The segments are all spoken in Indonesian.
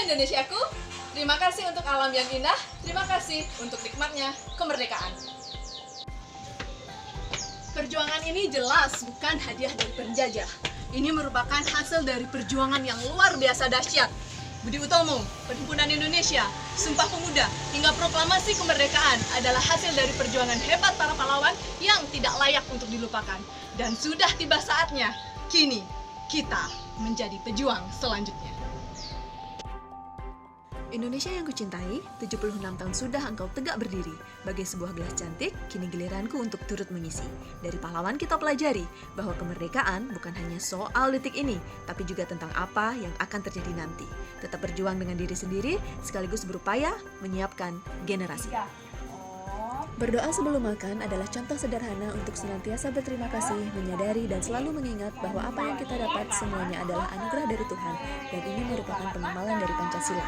Indonesiaku, terima kasih untuk alam yang indah, terima kasih untuk nikmatnya kemerdekaan. Perjuangan ini jelas bukan hadiah dari penjajah. Ini merupakan hasil dari perjuangan yang luar biasa dahsyat. Budi Utomo, Perhimpunan Indonesia, Sumpah Pemuda, hingga proklamasi kemerdekaan adalah hasil dari perjuangan hebat para pahlawan yang tidak layak untuk dilupakan. Dan sudah tiba saatnya, kini kita menjadi pejuang selanjutnya. Indonesia yang kucintai, 76 tahun sudah engkau tegak berdiri. Bagai sebuah gelas cantik, kini giliranku untuk turut mengisi. Dari pahlawan kita pelajari bahwa kemerdekaan bukan hanya soal detik ini, tapi juga tentang apa yang akan terjadi nanti. Tetap berjuang dengan diri sendiri, sekaligus berupaya menyiapkan generasi. Berdoa sebelum makan adalah contoh sederhana untuk senantiasa berterima kasih, menyadari dan selalu mengingat bahwa apa yang kita dapat semuanya adalah anugerah dari Tuhan, dan ini merupakan pengamalan dari Pancasila.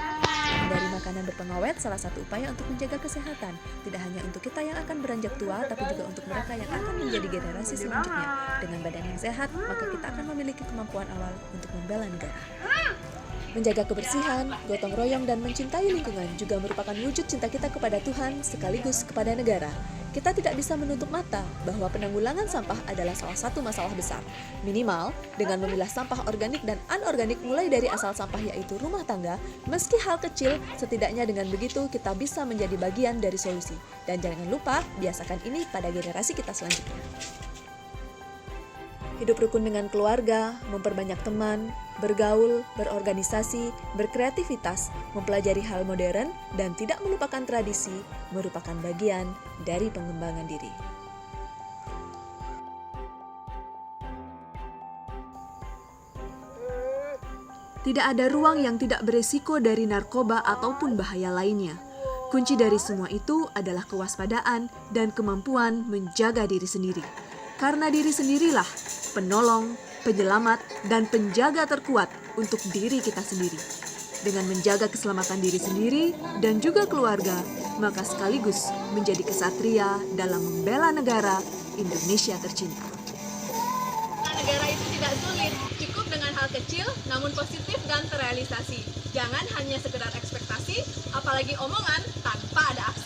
Dari makanan berpengawet salah satu upaya untuk menjaga kesehatan, tidak hanya untuk kita yang akan beranjak tua, tapi juga untuk mereka yang akan menjadi generasi selanjutnya. Dengan badan yang sehat, maka kita akan memiliki kemampuan awal untuk membela negara. Menjaga kebersihan, gotong royong, dan mencintai lingkungan juga merupakan wujud cinta kita kepada Tuhan sekaligus kepada negara. Kita tidak bisa menutup mata bahwa penanggulangan sampah adalah salah satu masalah besar. Minimal, dengan memilah sampah organik dan anorganik mulai dari asal sampah yaitu rumah tangga, meski hal kecil, setidaknya dengan begitu kita bisa menjadi bagian dari solusi. Dan jangan lupa, biasakan ini pada generasi kita selanjutnya. Hidup rukun dengan keluarga, memperbanyak teman, bergaul, berorganisasi, berkreativitas, mempelajari hal modern, dan tidak melupakan tradisi merupakan bagian dari pengembangan diri. Tidak ada ruang yang tidak beresiko dari narkoba ataupun bahaya lainnya. Kunci dari semua itu adalah kewaspadaan dan kemampuan menjaga diri sendiri. Karena diri sendirilah penolong, penyelamat, dan penjaga terkuat untuk diri kita sendiri. Dengan menjaga keselamatan diri sendiri dan juga keluarga, maka sekaligus menjadi kesatria dalam membela negara Indonesia tercinta. Negara itu tidak sulit, cukup dengan hal kecil namun positif dan terrealisasi. Jangan hanya sekedar ekspektasi, apalagi omongan tanpa ada aksi.